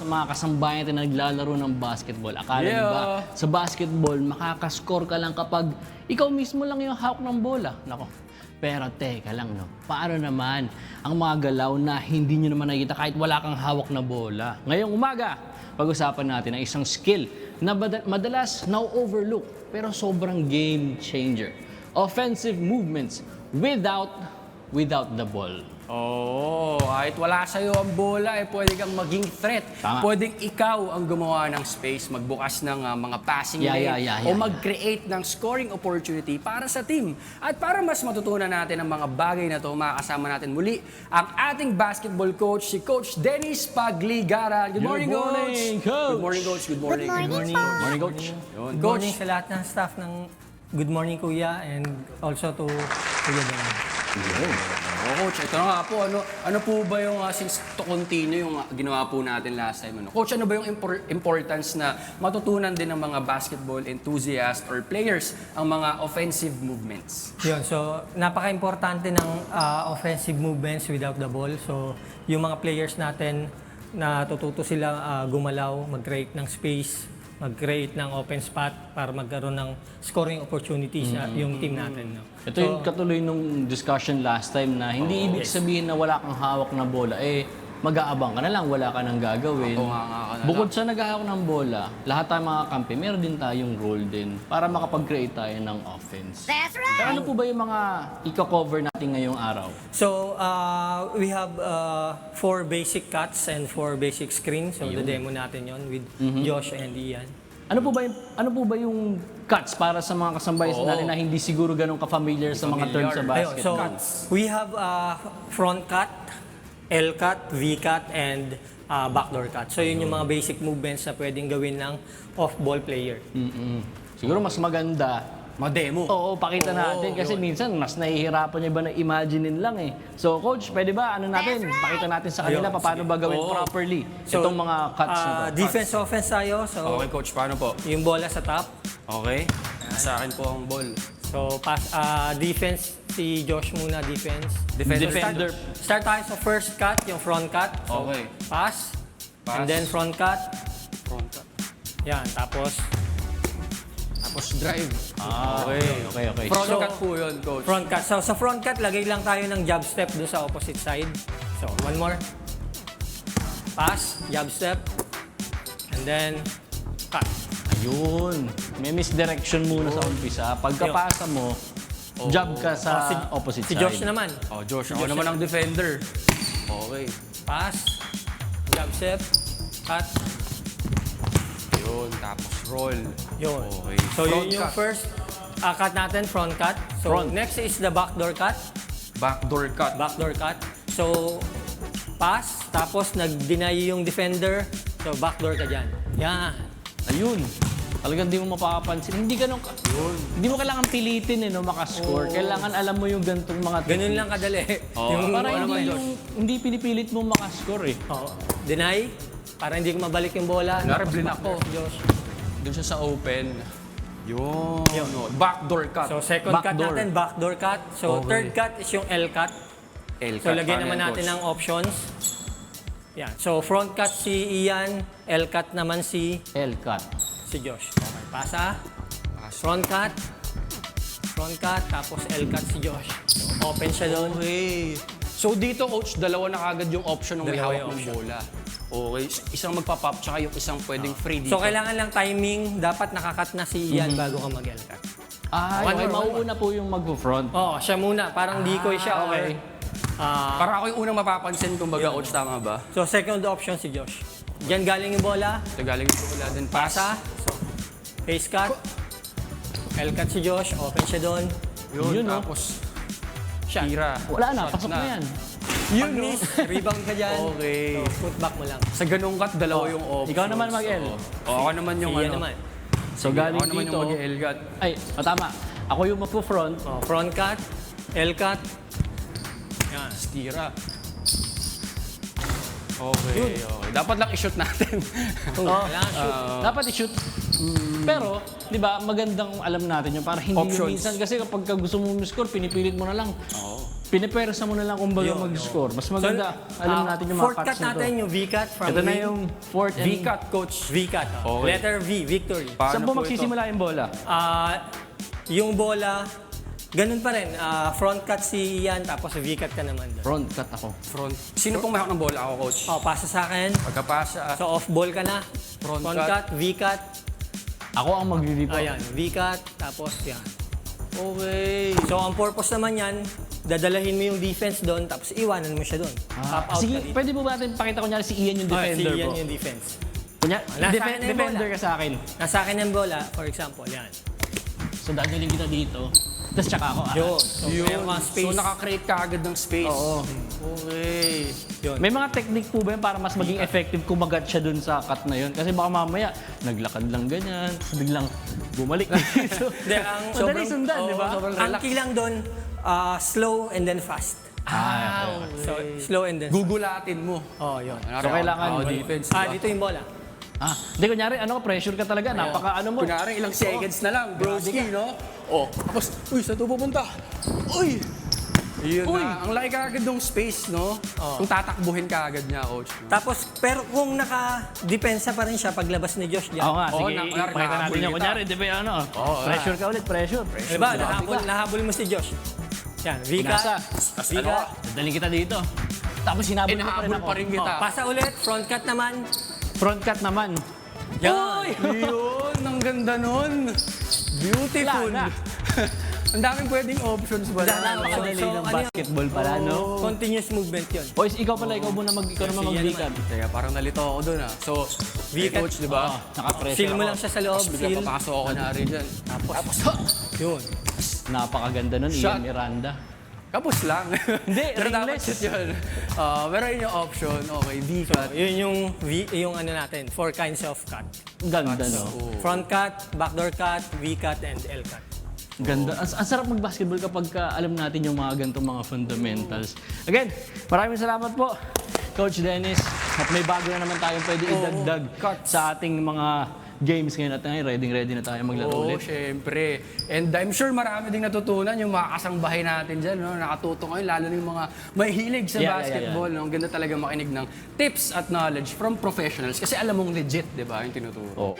mga kasambayan natin na naglalaro ng basketball. Akala niyo ba, sa basketball, makakascore ka lang kapag ikaw mismo lang yung hawak ng bola. Nako. Pero teka lang, no? Paano naman ang mga galaw na hindi nyo naman nakikita kahit wala kang hawak na bola? Ngayong umaga, pag-usapan natin ang isang skill na madalas na-overlook pero sobrang game changer. Offensive movements without the ball. Kahit wala sa'yo ang bola, pwede kang maging threat. Tama. Pwedeng ikaw ang gumawa ng space, magbukas ng mga passing lane, o mag-create ng scoring opportunity para sa team. At para mas matutunan natin ang mga bagay na ito, makakasama natin muli ang ating basketball coach, si Coach Dennis Pagligaran. Good morning, Coach! Good morning, Coach. Good morning. Good morning, Good morning, Coach. Yun. Good morning sa lahat ng staff ng Good Morning Kuya and also to Kuya Dan. Coach, ito na nga po, ano po ba yung, since to continue yung ginawa po natin last time, Coach, ano ba yung importance na matutunan din ng mga basketball enthusiasts or players ang mga offensive movements? Yun, so napaka-importante ng offensive movements without the ball. So yung mga players natin, natututo sila gumalaw, mag-create ng space, mag-create ng open spot para magkaroon ng scoring opportunities yung team natin. No? Ito yung katuloy nung discussion last time na hindi ibig sabihin na wala kang hawak na bola, mag-aabang ka na lang, wala ka nang gagawin. Bukod sa naghahawak ng bola, lahat tayong mga kampi, meron din tayong role din para makapag-create tayo ng offense. That's right! Pero ano po ba yung mga i-cover natin ngayong araw? So, we have 4 basic cuts and 4 basic screens. So, the-demo natin yon with Josh and Ian. Ano po ba yung cuts para sa mga kasambayan natin na hindi siguro ganun ka-familiar sa mga terms sa Ayun, so, basketball? we have front cut, L cut, V cut, and backdoor cut. So, yun yung mga basic movements na pwedeng gawin ng off-ball player. Siguro mas maganda. Ma-demo. Oo, pakita natin kasi minsan mas nahihirapan niya ba na imaginein lang So, Coach, pwede ba pakita natin sa kanila paano ba gawin properly itong mga cuts na to? Defense, offense tayo. So, Okay, Coach, paano po? yung bola sa top. Okay. Sa akin po ang ball. So, defense, si Josh muna, defense. Defender. Start tayo sa first cut, yung front cut. So, Okay. pass. And then front cut. Front cut. Yan, tapos drive. Okay. Front So, cut po yun, Coach. front cut. So, sa front cut, lagay lang tayo ng jab step doon sa opposite side. So, one more. Pass, jab step. And then, cut. Ayun. May misdirection muna sa umpisa. Pagkapasa mo, jab ka sa opposite Si side. Josh naman. Josh, ako naman ang defender. Okay. Pass, jab step, cut. Yun, tapos roll. Yun. Okay. So, Front yun yung cut. first cut natin, front cut. So, Front. next is the backdoor cut. Backdoor cut. Backdoor cut. So, pass, tapos nag-deny yung defender. So, backdoor ka dyan. Yan. Ayun. Talagang di mo mapapansin. Hindi mo kailangan pilitin makascore. Kailangan alam mo yung gantong mga Ganun lang kadali. Para ano ba, Josh? hindi pinipilit mo makascore Oo. Deny, para hindi ko mabalik yung bola. Narablin ako. Josh. Doon siya sa open. Yun. Backdoor cut. So, second cut Backdoor. natin, backdoor cut. So, Okay. third cut is yung L cut. So, lagyan naman natin ng options. Yan. So, front cut si Ian, L cut naman si L-cut. Josh. Okay, pasa. Front cut. Front cut, tapos L cut si Josh. So, open siya doon. Okay. So dito, Coach, dalawa na kagad yung option ng may Dalawa hawak yung ng option. bola. Okay. Isang magpa-pop, tsaka yung isang pwedeng free dito. So, kailangan lang timing. Dapat nakakat na si Ian bago ka mag-L cut. Okay, mauuna po yung mag-front. Oo, siya muna. Parang decoy siya. okay. Para ako yung unang mapapansin kung baga, Coach, tama ba? So, second option si Josh. Diyan galing yung bola. Ito galing yung bola, then pass. Pasa. So, face cut. L cut si Josh. Open siya doon. Yun, Yun, tapos Shot. tira. Wala na, Shot pasok na yan. Yun, miss. Rebound ka dyan. Okay. So, put back mo lang. Sa ganung cut, dalawa yung options. Ikaw naman mag-L. Ako naman yung Si Ian naman. So, galing Ako naman dito. yung mag-L cut. Ay, tama. Ako yung magpo-front. Oh, front cut. L cut. Yan. Tira. Okay. Dapat lang i-shoot natin. Kailangan shoot. Dapat i-shoot. Pero, di ba, magandang alam natin yun para hindi Options. yung minsan kasi kapag gusto mo score, pinipilit mo na lang. pinipersa mo na lang kung baga mag-score. Mas maganda, alam natin yung mga fourth cuts cut na to. natin, yung V-cut from Ito na wing. yung fourth and... V-cut, coach. V-cut. Okay. Letter V, victory. Saan po po magsisimula yung bola? Yung bola, ganun pa rin. Front cut si Ian, tapos V-cut ka naman doon. Front cut ako. Front. Sino pong mahak ng bola? Ako, coach. Pasa sa akin. Pagkapasa, So off ball ka na. Front Front cut. cut, V-cut. Ako ang magre-rip. Ayan, V-cut, tapos yan. okay. So ang purpose naman yan, dadalahin mo yung defense doon, tapos iwanan mo siya doon. Top out Sige, ka dito. pwede po ba natin pakita ko si Ian yung Si defender Ian ko? yung defense. Kunya, Nasa akin na yung defender bola. ka sa akin. Nasa akin yung bola, for example, yan. So dadalhin kita dito. Tapos tsaka ako. Yun. So, meron kang space. So, nakakreate ka agad ng space. Oo. Okay. Yun. May mga technique po ba yun para mas maging effective kumagat siya dun sa cut na yun? Kasi baka mamaya, naglakad lang ganyan, tapos biglang bumalik dito. Hindi, ang Madali sundan, di ba? sobrang Ang relax. key lang doon, slow and then fast. So, slow and then fast. Gugulatin mo. Oh, yun. So, kailangan- defense. Dito yung bola. Hindi, kunyari, pressure ka talaga, napaka mo. Kunwari, ilang seconds na lang, broski, no? Tapos, uy, saan ito pupunta? Uy! Yun Uy! na. Ang laki ka agad ng space, no? Kung tatakbuhin ka agad niya, coach. Tapos, pero kung naka-depensa pa rin siya paglabas ni Josh dyan. Oo nga, Oo, sige, nakakabul ipakita natin kita. yung kunyari, di ba pressure ka ulit, pressure. Diba? Nahabol mo si Josh. Yan, Pinasa. V-cut. ano V-cut. Dadaling kita dito. Tapos hinabol mo pa rin Inahabol ako. pa rin kita. Pasa ulit, front cut naman. Front cut naman. Yan. Yun, ang ganda nun. Beautiful. Wala na. Ang daming pwedeng options ba? Napakadali So, ng ano yun? basketball pala, no? Continuous movement yun. Boys, ikaw naman Sige, mag-V-cut. Kaya parang nalito ako dun, ah. So, V-cut. coach, di ba? Naka-pressure Seal mo ako. lang siya sa loob. Bigla Seal. papasok ako na rin dyan. Tapos, Yun. Napakaganda nun, Shot. Ian Miranda. kapos lang. Hindi, Pero dapat ringless. shoot yun. Pero yun yung option. Okay, V-cut. Yun yung ano natin, 4 kinds of cut. Ganda, no? Front cut, backdoor cut, V-cut, and L-cut. Ganda. Ang sarap mag-basketball kapag alam natin yung mga ganitong mga fundamentals. Again, maraming salamat po, Coach Dennis. At may bago na naman tayong pwede idagdag sa ating mga games ngayon at ngayon. Ready na tayo maglaro Oo, ulit. syempre. And I'm sure marami ding natutunan yung mga kasangbahay natin dyan. No? Nakatuto ngayon, lalo na yung mga mahilig sa Yeah. basketball. No? Ang ganda talaga makinig ng tips at knowledge from professionals. Kasi alam mong legit, di ba, yung tinuturo. Oh.